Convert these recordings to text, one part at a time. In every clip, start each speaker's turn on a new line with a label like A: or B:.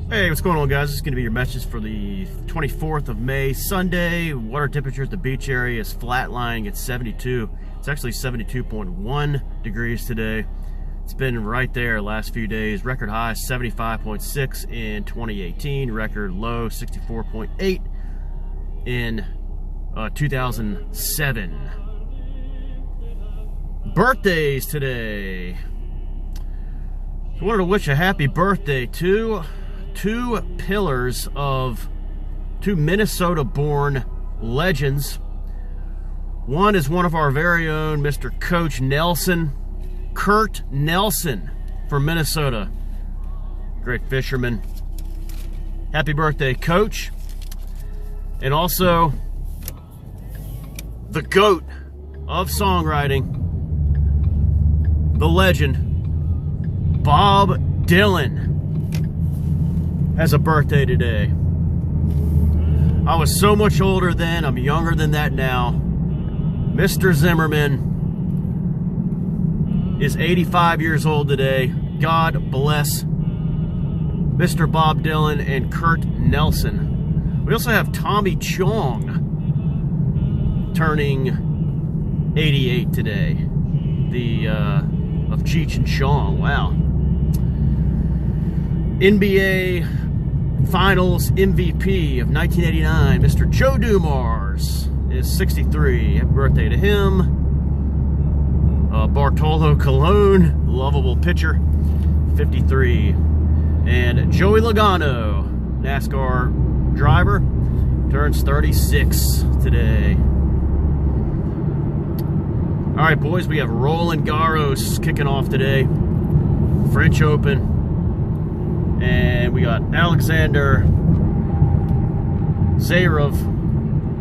A: Hey, what's going on, guys? This is going to be your message for the 24th of May, Sunday. Water temperature at the beach area is flatlining at 72. It's actually 72.1 degrees today. It's been right there last few days. Record high 75.6 in 2018. Record low 64.8 in 2007. Birthdays today. I wanted to wish a happy birthday to two pillars of two Minnesota-born legends. One is one of our very own Mr. Coach Nelson, Kurt Nelson from Minnesota. Great fisherman. Happy birthday, Coach. And also, the GOAT of songwriting, the legend, Bob Dylan, has a birthday today. I was so much older then, I'm younger than that now. Mr. Zimmerman is 85 years old today. God bless Mr. Bob Dylan and Kurt Nelson. We also have Tommy Chong turning 88 today. Of Cheech and Chong. Wow. NBA Finals MVP of 1989, Mr. Joe Dumars, is 63. Happy birthday to him. Bartolo Colon, lovable pitcher, 53. And Joey Logano, NASCAR driver, turns 36 today. All right, boys, we have Roland Garros kicking off today. French Open. And we got Alexander Zverev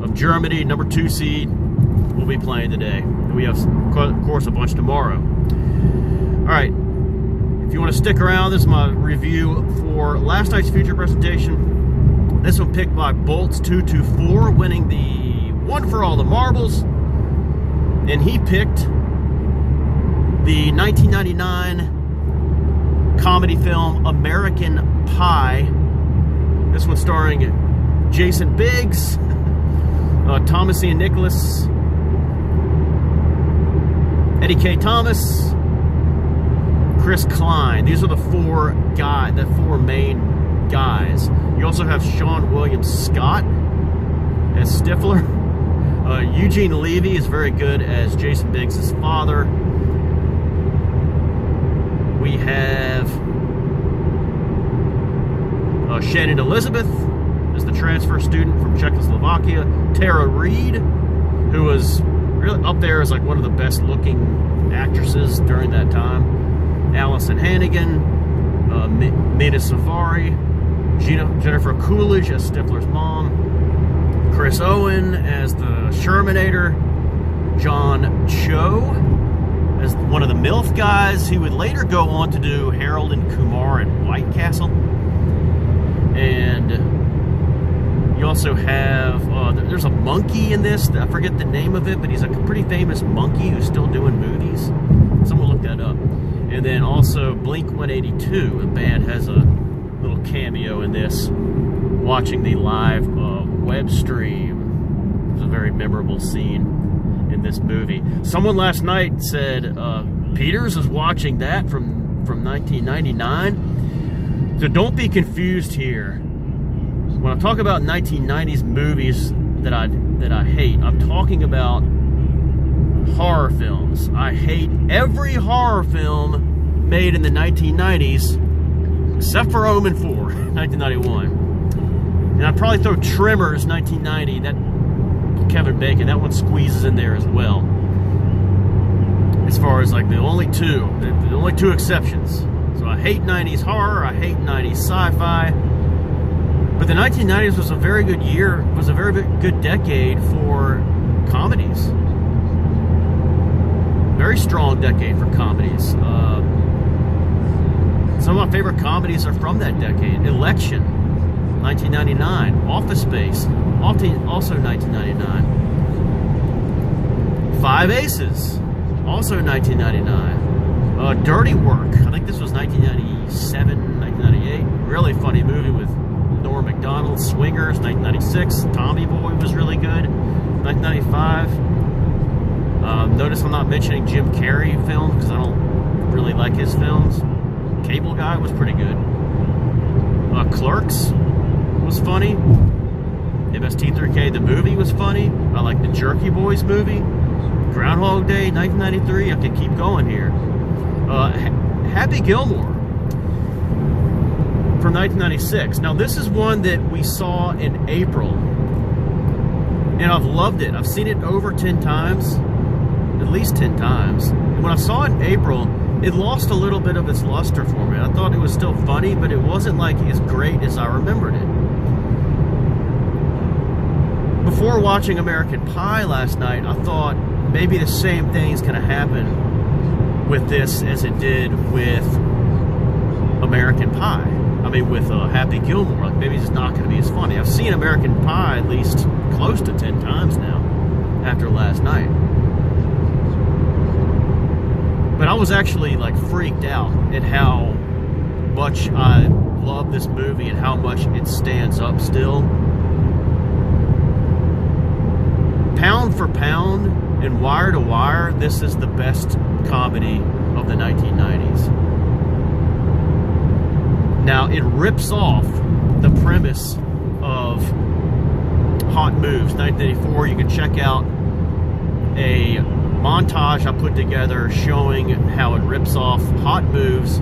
A: of Germany, number 2 seed, will be playing today. And we have, of course, a bunch tomorrow. All right, if you want to stick around, this is my review for last night's feature presentation. This one picked by Bolts224, winning the One for All the Marbles. And he picked the 1999 comedy film American Pie. This one starring Jason Biggs, Thomas Ian Nicholas, Eddie K. Thomas, Chris Klein. These are the four main guys. You also have Sean William Scott as Stifler. Eugene Levy is very good as Jason Biggs' father. We have Shannon Elizabeth as the transfer student from Czechoslovakia. Tara Reid, who was really up there as like one of the best looking actresses during that time. Allison Hannigan, Mina Savari, Jennifer Coolidge as Stifler's mom. Chris Owen as the Shermanator. John Cho as one of the MILF guys. He would later go on to do Harold and Kumar at White Castle. And you also have, there's a monkey in this. I forget the name of it, but he's a pretty famous monkey who's still doing movies. Someone look that up. And then also Blink-182, the band, has a little cameo in this, watching the live web stream. It's a very memorable scene in this movie. Someone last night said Peters is watching that from 1999. So don't be confused here. When I talk about 1990s movies that I hate, I'm talking about horror films. I hate every horror film made in the 1990s except for Omen 4, 1991. And I'd probably throw Tremors, 1990, that Kevin Bacon, that one squeezes in there as well. As far as like the only two exceptions. So I hate 90s horror, I hate 90s sci-fi. But the 1990s was a very good year, was a very good decade for comedies. Very strong decade for comedies. Some of my favorite comedies are from that decade. Election, 1999. Office Space, also 1999. Five Aces, also 1999. Dirty Work, I think this was 1997, 1998. Really really funny movie with Norm Macdonald. Swingers, 1996. Tommy Boy was really good. 1995. Notice I'm not mentioning Jim Carrey films because I don't really like his films. Cable Guy was pretty good. Clerks was funny. MST3K, the movie, was funny. I like the Jerky Boys movie. Groundhog Day, 1993. I could keep going here. Happy Gilmore from 1996. Now, this is one that we saw in April, and I've loved it. I've seen it over 10 times, at least 10 times. And when I saw it in April, it lost a little bit of its luster for me. I thought it was still funny, but it wasn't like as great as I remembered it. Before watching American Pie last night, I thought maybe the same thing's going to happen with this as it did with American Pie. I mean, with Happy Gilmore. Like, maybe it's not going to be as funny. I've seen American Pie at least close to 10 times now after last night. But I was actually like freaked out at how much I love this movie and how much it stands up still. Pound for pound and wire to wire, this is the best comedy of the 1990s. Now, it rips off the premise of Hot Moves, 1984. You can check out a montage I put together showing how it rips off Hot Moves,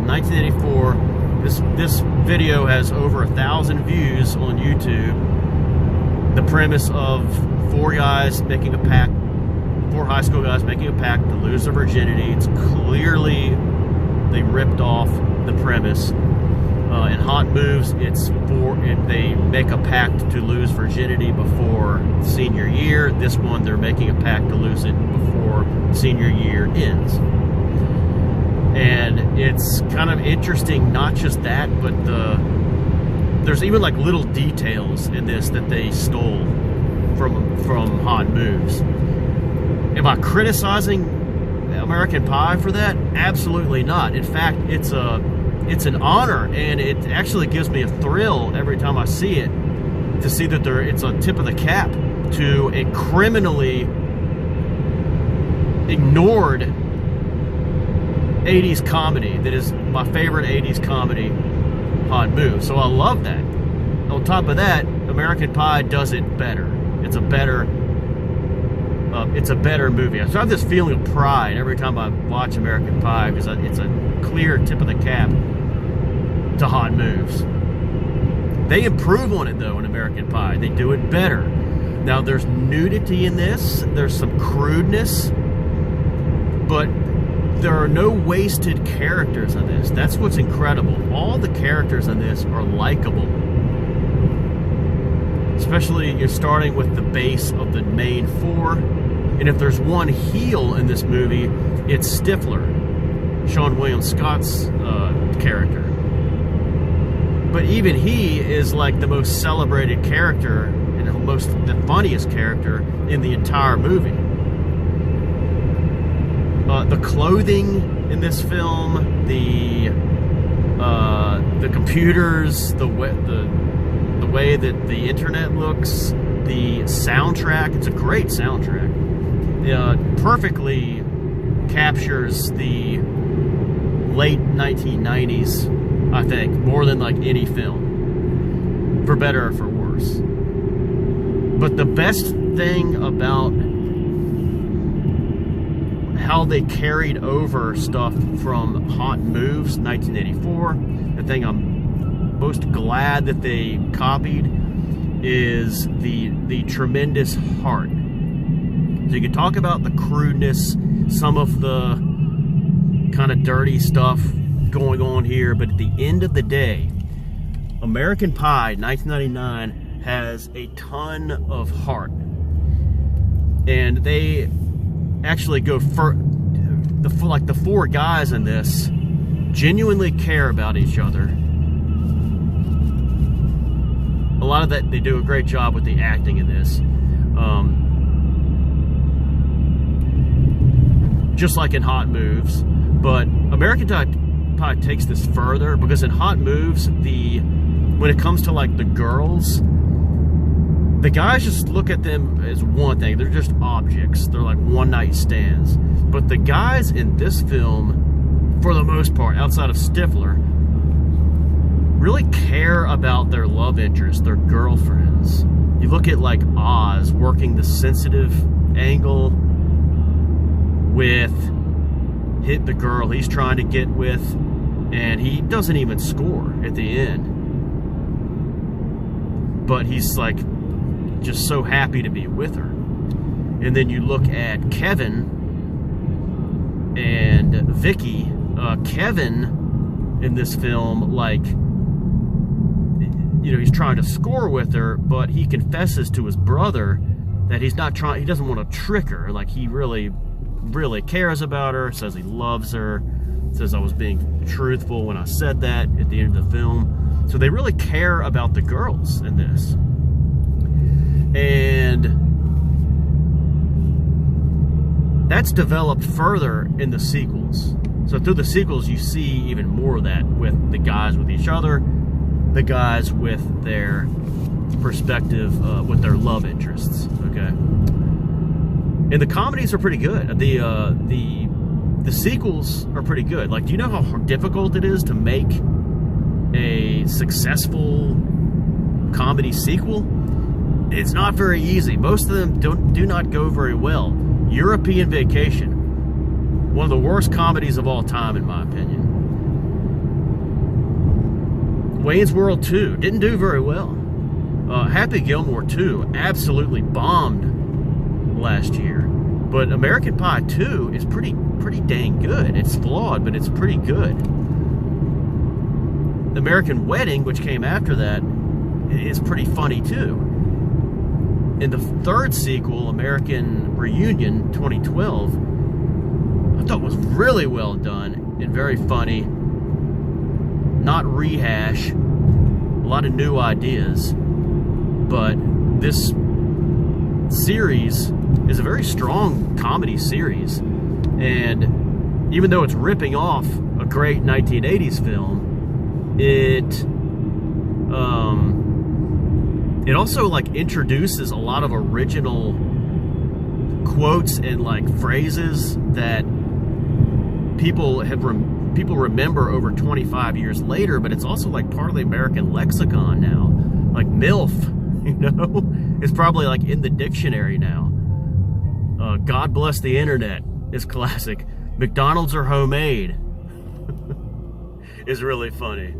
A: 1984. This video has over 1,000 views on YouTube. The premise of four high school guys making a pact to lose their virginity. It's clearly, they ripped off the premise. In Hot Moves, they make a pact to lose virginity before senior year. This one, they're making a pact to lose it before senior year ends. And it's kind of interesting, not just that, but there's even like little details in this that they stole from Hot Moves. Am I criticizing American Pie for that? Absolutely not. In fact, it's an honor, and it actually gives me a thrill every time I see it, to see that it's a tip of the cap to a criminally ignored 80s comedy that is my favorite 80s comedy, Hot Moves. So I love that. On top of that, American Pie does it better. It's a better movie. So I have this feeling of pride every time I watch American Pie, because it's a clear tip of the cap to Hot Moves. They improve on it though in American Pie. They do it better. Now, there's nudity in this, there's some crudeness, but there are no wasted characters in this. That's what's incredible. All the characters in this are likable. Especially, you're starting with the base of the main four. And if there's one heel in this movie, it's Stifler, Seann William Scott's character. But even he is like the most celebrated character and the funniest character in the entire movie. The clothing in this film, the computers, the way that the internet looks, the soundtrack, it's a great soundtrack. Perfectly captures the late 1990s, I think, more than like any film, for better or for worse. But the best thing about how they carried over stuff from Hot Moves, 1984, the thing I'm most glad that they copied, is the tremendous heart. So you can talk about the crudeness, some of the kind of dirty stuff going on here, but at the end of the day, American Pie 1999 has a ton of heart, and they actually go the four guys in this genuinely care about each other. A lot of that, they do a great job with the acting in this. Just like in Hot Moves, but American American Pie takes this further, because in Hot Moves, when it comes to like the girls, the guys just look at them as one thing. They're just objects. They're like one-night stands. But the guys in this film, for the most part, outside of Stifler, really care about their love interests, their girlfriends. You look at like Oz working the sensitive angle with the girl he's trying to get with, and he doesn't even score at the end. But he's like just so happy to be with her. And then you look at Kevin and Vicky. Kevin in this film, like, you know, he's trying to score with her, but he confesses to his brother that he doesn't want to trick her. Like, he really cares about her, says he loves her, says I was being truthful when I said that at the end of the film. So they really care about the girls in this. And that's developed further in the sequels. So through the sequels, you see even more of that with the guys with each other, the guys with their perspective, with their love interests, okay? And the comedies are pretty good. The sequels are pretty good. Like, do you know how difficult it is to make a successful comedy sequel? It's not very easy. Most of them do not go very well. European Vacation, one of the worst comedies of all time, in my opinion. Wayne's World 2 didn't do very well. Happy Gilmore 2 absolutely bombed last year. But American Pie 2 is pretty dang good. It's flawed, but it's pretty good. American Wedding, which came after that, is pretty funny too. And the third sequel, American Reunion 2012, I thought was really well done and very funny. Not rehash, a lot of new ideas. But this series is a very strong comedy series. And even though it's ripping off a great 1980s film, it also like introduces a lot of original quotes and like phrases that people remember over 25 years later, but it's also like part of the American lexicon now. Like MILF, you know, is probably like in the dictionary now. God bless the internet is classic. McDonald's are homemade is really funny.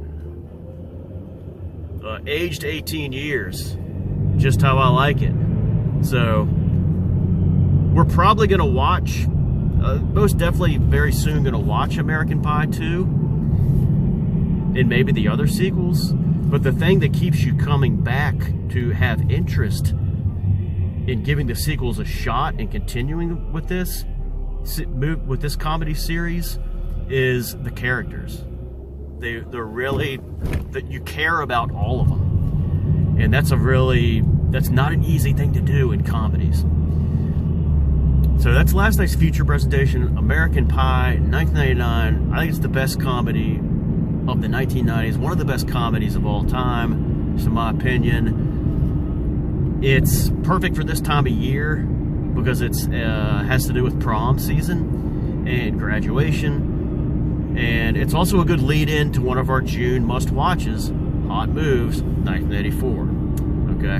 A: Aged 18 years, just how I like it. So we're probably gonna watch, most definitely very soon gonna watch American Pie 2 and maybe the other sequels. But the thing that keeps you coming back to have interest in giving the sequels a shot and continuing with this comedy series is the characters. They're really, that you care about all of them. And that's not an easy thing to do in comedies. So that's last night's feature presentation, American Pie, 1999. I think it's the best comedy of the 1990s, one of the best comedies of all time, in my opinion. It's perfect for this time of year because it has to do with prom season and graduation. And it's also a good lead-in to one of our June must-watches, Hot Moves, 1984. Okay?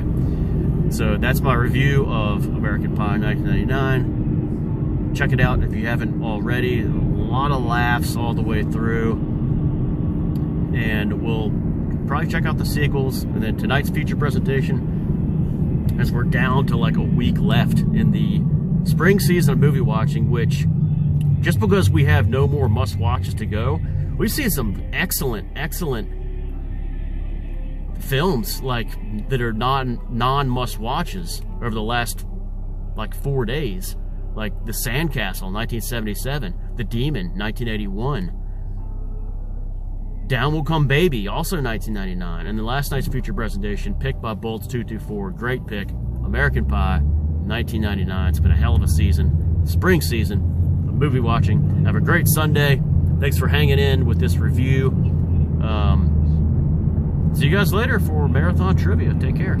A: So that's my review of American Pie 1999. Check it out if you haven't already. A lot of laughs all the way through. And we'll probably check out the sequels. And then tonight's feature presentation, as we're down to like a week left in the spring season of movie watching, which, just because we have no more must-watches to go, we've seen some excellent films like that are non-must-watches over the last like 4 days, like The Sandcastle, 1977, The Demon, 1981, Down Will Come Baby, also 1999, and the last night's feature presentation, picked by Bolts224, great pick, American Pie, 1999. It's been a hell of a season, spring season, movie watching. Have a great Sunday. Thanks for hanging in with this review. See you guys later for Marathon Trivia. Take care.